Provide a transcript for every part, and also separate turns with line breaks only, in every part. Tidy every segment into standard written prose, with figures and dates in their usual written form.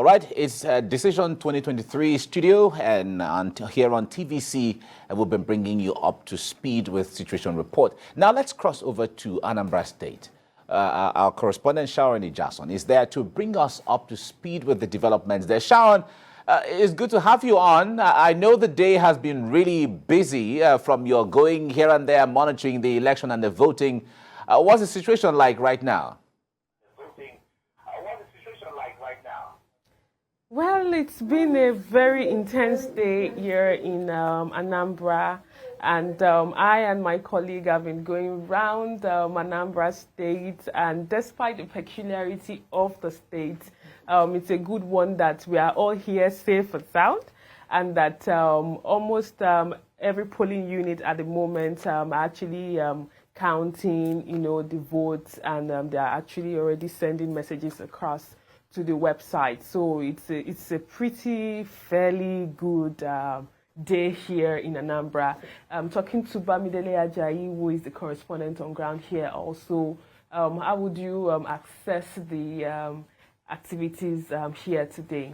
All right, it's Decision 2023 studio, and here on TVC, we've been bringing you up to speed with Situation Report. Now let's cross over to Anambra State. Our correspondent Sharon Ijasan is there to bring us up to speed with the developments there. Sharon, it's good to have you on. I know the day has been really busy from your going here and there, monitoring the election and the voting. What's the situation like right now?
Well, it's been a very intense day here in Anambra, and I and my colleague have been going around Anambra State, and despite the peculiarity of the state, it's a good one that we are all here safe and sound, and that almost every polling unit at the moment are actually counting, the votes, and they are actually already sending messages across to the website. So it's a pretty fairly good day here in Anambra. I'm talking to Bamidele Ajayi, who is the correspondent on ground here also. How would you access the activities here today?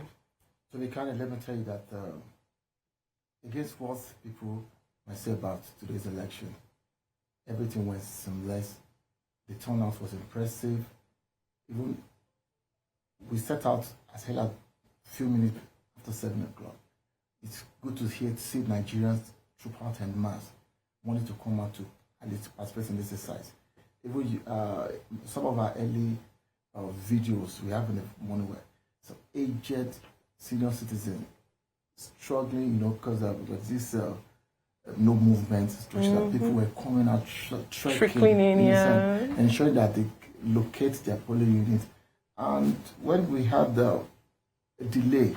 So let me tell you that against what people might say about today's election, everything went seamless. The turnout was impressive. Even we set out as early as a few minutes after 7 o'clock. It's good to see Nigerians troop out en masse, wanting to come out to at least participate in this exercise. Even some of our early videos we have in the morning were some aged senior citizens struggling, because there was this no movement situation that people were coming out
trickling in,
ensuring that they locate their polling unit. And when we had the delay,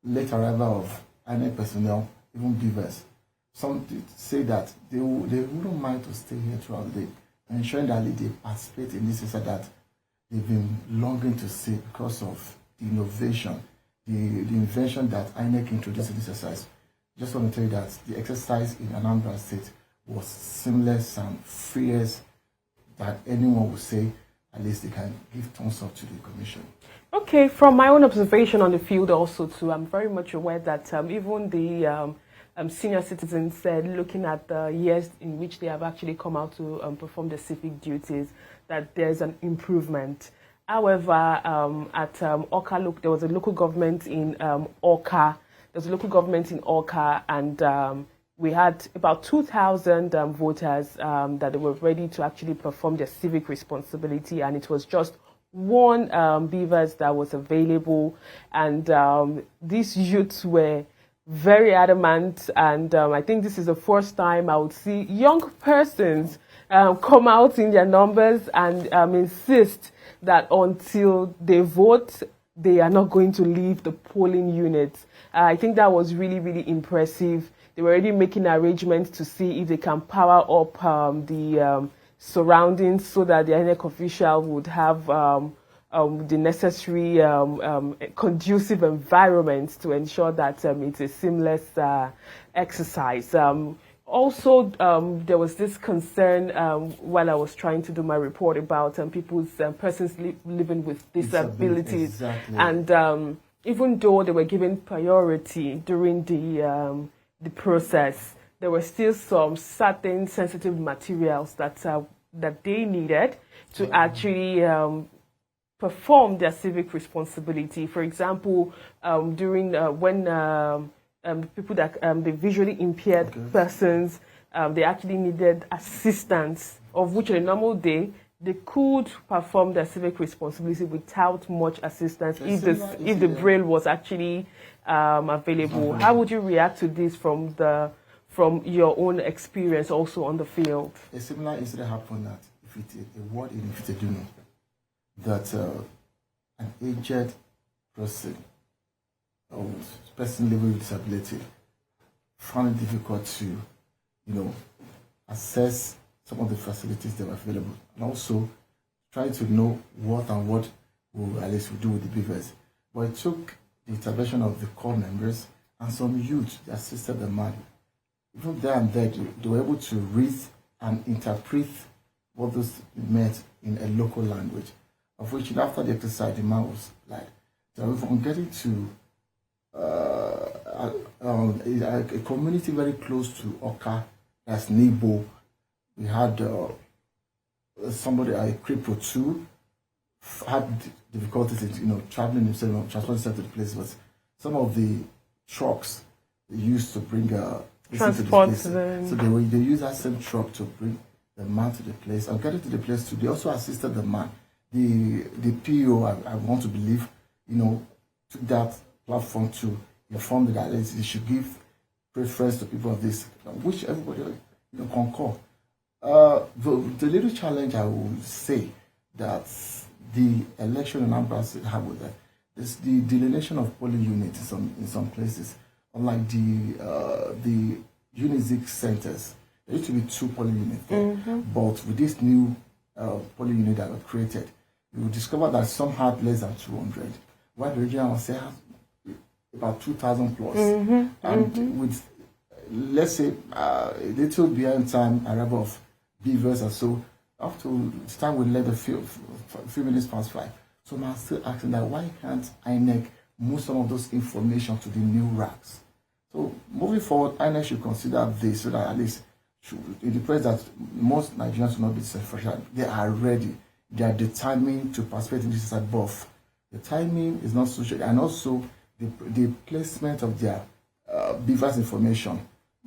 late arrival of INEC personnel, even beavers, some say that they wouldn't mind to stay here throughout the day, ensuring that they participate in this exercise that they've been longing to see because of the innovation, the invention that INEC introduced in this exercise. Just want to tell you that the exercise in Anambra State was seamless and freest that anyone would say. At least they can give thumbs up to the commission.
Okay, from my own observation on the field also too, I'm very much aware that even the senior citizens said, looking at the years in which they have actually come out to perform their civic duties, that there's an improvement. However, at Oka, there was a local government in Oka. There's a local government in Oka, and we had about 2,000 voters that they were ready to actually perform their civic responsibility, and it was just one beavers that was available, and these youths were very adamant, and I think this is the first time I would see young persons come out in their numbers and insist that until they vote, they are not going to leave the polling units. I think that was really, really impressive. They were already making arrangements to see if they can power up the surroundings so that the INEC official would have the necessary conducive environment to ensure that it's a seamless exercise. Also, there was this concern while I was trying to do my report about persons living with disabilities.
Exactly.
And even though they were given priority during the process, there were still some certain sensitive materials that they needed to actually perform their civic responsibility. For example, during when people that the visually impaired persons, they actually needed assistance, of which on a normal day they could perform their civic responsibility without much assistance if the braille was actually available. How would you react to this from your own experience also on the field?
A similar incident happened that if it's a ward in Ifite, that an aged person living with disability found it difficult to, assess some of the facilities that were available, and also trying to know what will at least do with the beavers. But it took the intervention of the core members and some youth that assisted the man. Even there and there, they were able to read and interpret what those meant in a local language, of which after the exercise, the man was like, So I'm getting to a community very close to Oka, that's Nebo. We had somebody, a cripple too, had difficulties in traveling himself, transporting himself to the place. But some of the trucks they used to bring
transport
to the place. So they use that same truck to bring the man to the place. I'm getting to the place too. They also assisted the man. The PO, I want to believe, took that platform to inform the that they should give preference to people of this, which everybody concur. The little challenge I will say that the election in Anambra State have with that is the delineation of polling units in some places. Unlike the UNIZIC centers, there used to be 2 polling units there, but with this new polling unit that were created, you will discover that some had less than 200, while the regional one has about 2,000 plus, and with, let's say, a little behind time arrival of beavers or so, up to the time we let a few minutes past 5. So I'm still asking that why can't INEC move some of those information to the new racks? So moving forward, INEC should consider this so that at least in the place that most Nigerians will not be self-reliant, they are ready. They are determined to participate in this at both. The timing is not social, and also the placement of their beavers information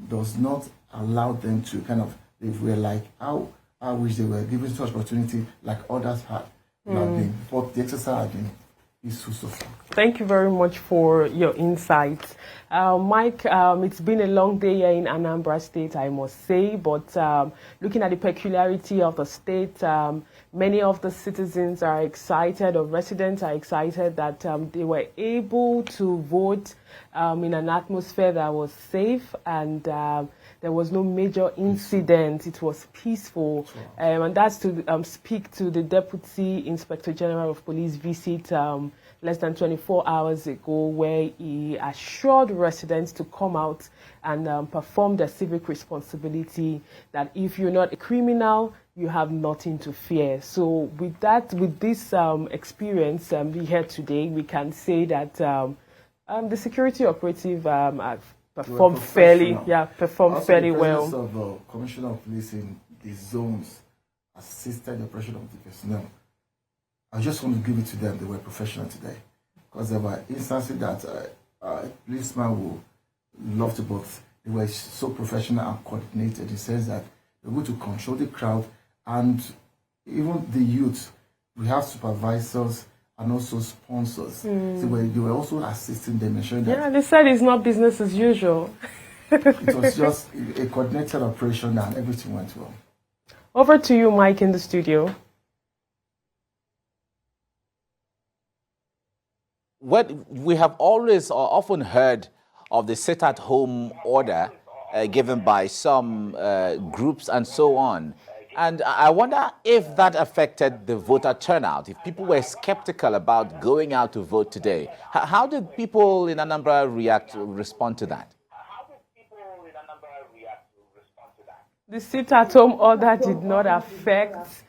does not allow them to kind of, if we're like, how I wish they were given such opportunity like others had not been. But the exercise has been useful so far.
Thank you very much for your insights. Mike, it's been a long day here in Anambra State, I must say, but looking at the peculiarity of the state, many of the citizens are excited, or residents are excited that they were able to vote in an atmosphere that was safe, and there was no major incident. It was peaceful. And that's to speak to the Deputy Inspector General of Police visit less than 24 hours ago, where he assured residents to come out and perform their civic responsibility, that if you're not a criminal, you have nothing to fear. So with this experience we had today, we can say that the security operative have performed fairly well.
Of Commissioner of Police in the zones assisted the operation of the personnel. I just want to give it to them. They were professional today, because there were instances that a policeman would love to, but they were so professional and coordinated in the sense that they were able to control the crowd, and even the youth. We have supervisors and also sponsors. So they were also assisting them, ensuring that.
Yeah, they said it's not business as usual.
It was just a coordinated operation, and everything went well.
Over to you, Mike, in the studio.
We have always or often heard of the sit-at-home order given by some groups and so on. And I wonder if that affected the voter turnout, if people were skeptical about going out to vote today. How did people in Anambra respond to that?
The sit-at-home order did not affect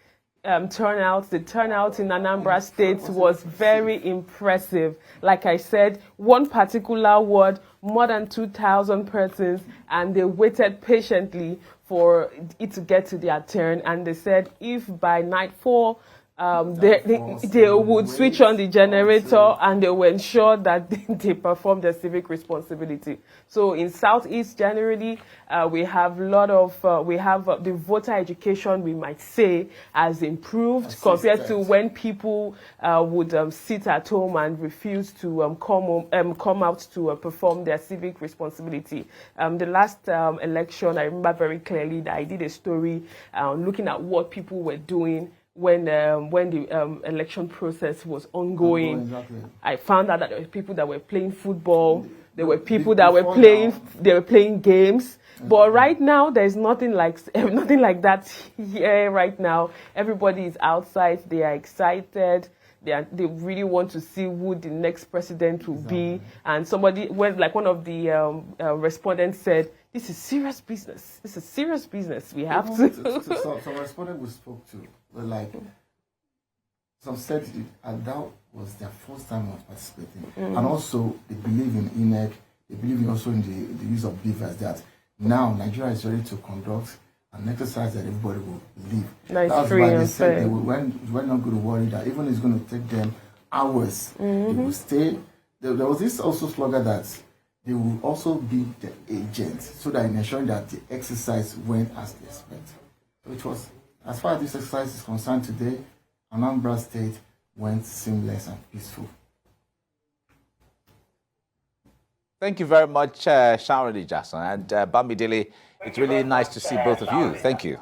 turnout. The turnout in Anambra State was very impressive. Like I said, one particular ward, more than 2,000 persons, and they waited patiently for it to get to their turn. And they said if by nightfall they would switch on the generator, and they will ensure that they perform their civic responsibility. So in Southeast, generally, we have a lot of the voter education, we might say, has improved compared to when people would sit at home and refuse to come out to perform their civic responsibility. The last election, I remember very clearly that I did a story looking at what people were doing when the election process was ongoing.
Exactly.
I found out that there were people that were playing football. There were people that were playing games. But right now, there's nothing like that here. Right now, everybody is outside. They are excited. They really want to see who the next president will be. And one of the respondents said, "This is serious business. This is serious business. We have to."
Some respondents we spoke to were like, some said that was their first time of participating. And also, they believe in INEC, they believe also in the use of beavers, that now Nigeria is ready to conduct an exercise that everybody will live.
That's
why they said they we're not going to worry that even it's going to take them hours, they will stay. There was this also slogan that they will also be the agents, so that in ensuring that the exercise went as they expect. So it was, as far as this exercise is concerned today, Anambra State went seamless and peaceful.
Thank you very much, Sharon Ijasan and Bamidele. It's really nice to see both of you. Thank you.